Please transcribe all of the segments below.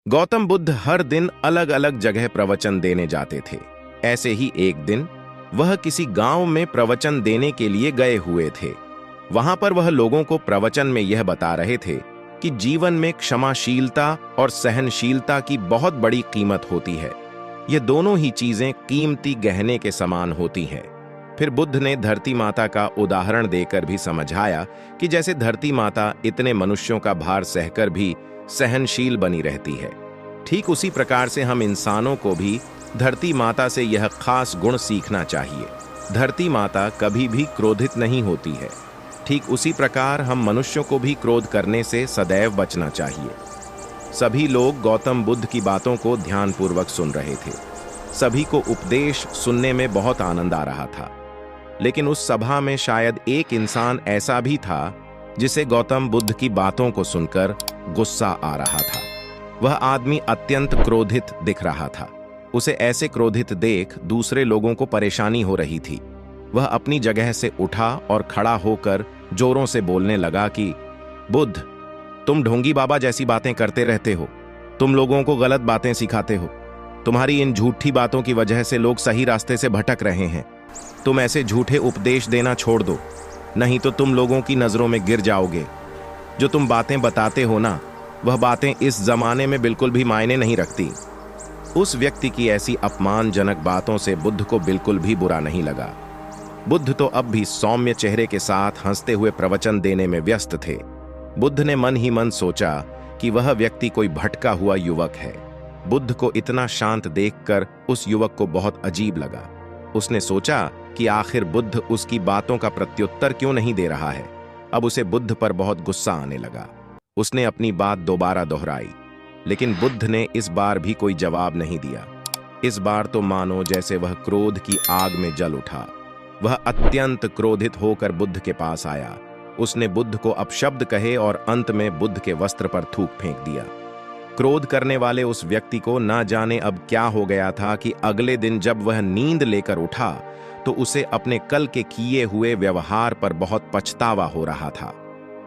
गौतम बुद्ध हर दिन अलग अलग जगह प्रवचन देने जाते थे। ऐसे ही एक दिन वह किसी गांव में प्रवचन देने के लिए गए हुए थे। वहां पर वह लोगों को प्रवचन में यह बता रहे थे कि जीवन में क्षमाशीलता और सहनशीलता की बहुत बड़ी कीमत होती है। ये दोनों ही चीजें कीमती गहने के समान होती हैं। फिर बुद्ध ने धरती माता का उदाहरण देकर भी समझाया कि जैसे धरती माता इतने मनुष्यों का भार सहकर भी सहनशील बनी रहती है, ठीक उसी प्रकार से हम इंसानों को भी धरती माता से यह खास गुण सीखना चाहिए। धरती माता कभी भी क्रोधित नहीं होती है। ठीक उसी प्रकार हम मनुष्यों को भी क्रोध करने से सदैव बचना चाहिए। सभी लोग गौतम बुद्ध की बातों को ध्यानपूर्वक सुन रहे थे। सभी को उपदेश सुनने में बहुत आनंद आ रहा था। लेकिन उस सभा में शायद एक इंसान ऐसा भी था जिसे गौतम बुद्ध की बातों को सुनकर गुस्सा आ रहा था। वह आदमी अत्यंत क्रोधित दिख रहा था। उसे ऐसे क्रोधित देख दूसरे लोगों को परेशानी हो रही थी। वह अपनी जगह से उठा और खड़ा होकर जोरों से बोलने लगा कि बुद्ध, तुम ढोंगी बाबा जैसी बातें करते रहते हो। तुम लोगों को गलत बातें सिखाते हो। तुम्हारी इन झूठी बातों की वजह से लोग सही रास्ते से भटक रहे हैं। तुम ऐसे झूठे उपदेश देना छोड़ दो, नहीं तो तुम लोगों की नजरों में गिर जाओगे। जो तुम बातें बताते हो ना, वह बातें इस जमाने में बिल्कुल भी मायने नहीं रखती। उस व्यक्ति की ऐसी अपमानजनक बातों से बुद्ध को बिल्कुल भी बुरा नहीं लगा। बुद्ध तो अब भी सौम्य चेहरे के साथ हंसते हुए प्रवचन देने में व्यस्त थे। बुद्ध ने मन ही मन सोचा कि वह व्यक्ति कोई भटका हुआ युवक है। बुद्ध को इतना शांत देखकर उस युवक को बहुत अजीब लगा। उसने सोचा कि आखिर बुद्ध उसकी बातों का प्रत्युत्तर क्यों नहीं दे रहा है। अब उसे बुद्ध पर बहुत गुस्सा आने लगा। उसने अपनी बात दोबारा दोहराई, लेकिन बुद्ध ने इस बार भी कोई जवाब नहीं दिया। इस बार तो मानो जैसे वह क्रोध की आग में जल उठा। वह अत्यंत क्रोधित होकर बुद्ध के पास आया। उसने बुद्ध को अपशब्द कहे और अंत में बुद्ध के वस्त्र पर थूक फेंक दिया। क्रोध करने वाले उस व्यक्ति को ना जाने अब क्या हो गया था कि अगले दिन जब वह नींद लेकर उठा तो उसे अपने कल के किए हुए व्यवहार पर बहुत पछतावा हो रहा था।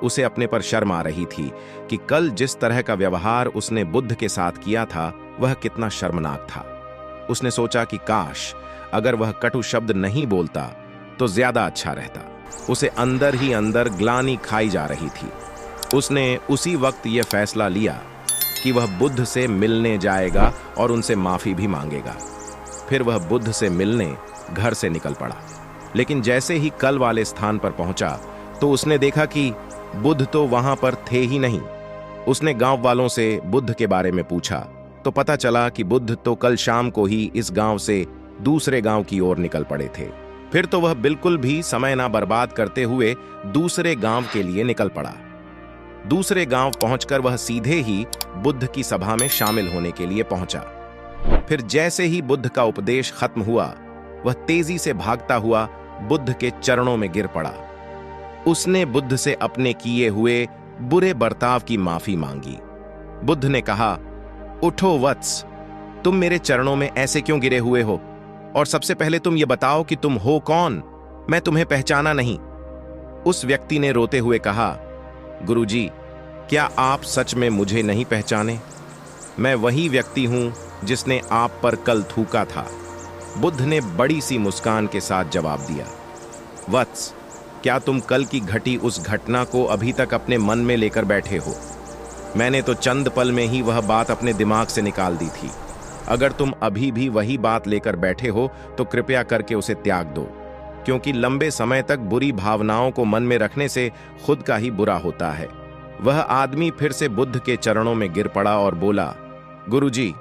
उसे अपने पर शर्म आ रही थी कि कल जिस तरह का व्यवहार उसने बुद्ध के साथ किया था वह कितना शर्मनाक था। उसने सोचा कि काश अगर वह कटु शब्द नहीं बोलता तो ज्यादा अच्छा रहता। उसे अंदर ही अंदर ग्लानि खाई जा रही थी। उसने उसी वक्त यह फैसला लिया कि वह बुद्ध से मिलने जाएगा और उनसे माफी भी मांगेगा। फिर वह बुद्ध से मिलने घर से निकल पड़ा। लेकिन जैसे ही कल वाले स्थान पर पहुंचा तो उसने देखा कि बुद्ध तो वहां पर थे ही नहीं। उसने गांव वालों से बुद्ध के बारे में पूछा तो पता चला कि बुद्ध तो कल शाम को ही इस गांव से दूसरे गांव की ओर निकल पड़े थे। फिर तो वह बिल्कुल भी समय ना बर्बाद करते हुए दूसरे गांव के लिए निकल पड़ा। दूसरे गांव पहुंचकर वह सीधे ही बुद्ध की सभा में शामिल होने के लिए पहुंचा। फिर जैसे ही बुद्ध का उपदेश खत्म हुआ वह तेजी से भागता हुआ बुद्ध के चरणों में गिर पड़ा। उसने बुद्ध से अपने किए हुए बुरे बर्ताव की माफी मांगी। बुद्ध ने कहा, उठो वत्स, तुम मेरे चरणों में ऐसे क्यों गिरे हुए हो? और सबसे पहले तुम ये बताओ कि तुम हो कौन? मैं तुम्हें पहचाना नहीं। उस व्यक्ति ने रोते हुए कहा, गुरुजी, क्या आप सच में मुझे नहीं पहचाने? मैं वही व्यक्ति हूं जिसने आप पर कल थूका था। बुद्ध ने बड़ी सी मुस्कान के साथ जवाब दिया, वत्स, क्या तुम कल की घटी उस घटना को अभी तक अपने मन में लेकर बैठे हो? मैंने तो चंद पल में ही वह बात अपने दिमाग से निकाल दी थी। अगर तुम अभी भी वही बात लेकर बैठे हो तो कृपया करके उसे त्याग दो, क्योंकि लंबे समय तक बुरी भावनाओं को मन में रखने से खुद का ही बुरा होता है। वह आदमी फिर से बुद्ध के चरणों में गिर पड़ा और बोला, गुरुजी,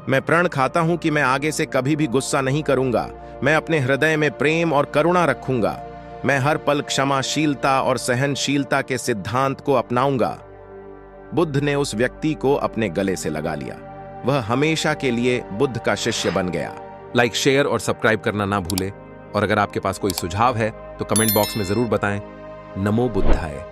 मैं प्रण खाता हूं कि मैं आगे से कभी भी गुस्सा नहीं करूंगा। मैं अपने हृदय में प्रेम और करुणा रखूंगा। मैं हर पल क्षमाशीलता और सहनशीलता के सिद्धांत को अपनाऊंगा। बुद्ध ने उस व्यक्ति को अपने गले से लगा लिया। वह हमेशा के लिए बुद्ध का शिष्य बन गया। लाइक, शेयर और सब्सक्राइब करना ना भूले। और अगर आपके पास कोई सुझाव है तो कमेंट बॉक्स में जरूर बताएं। नमो बुद्धाय।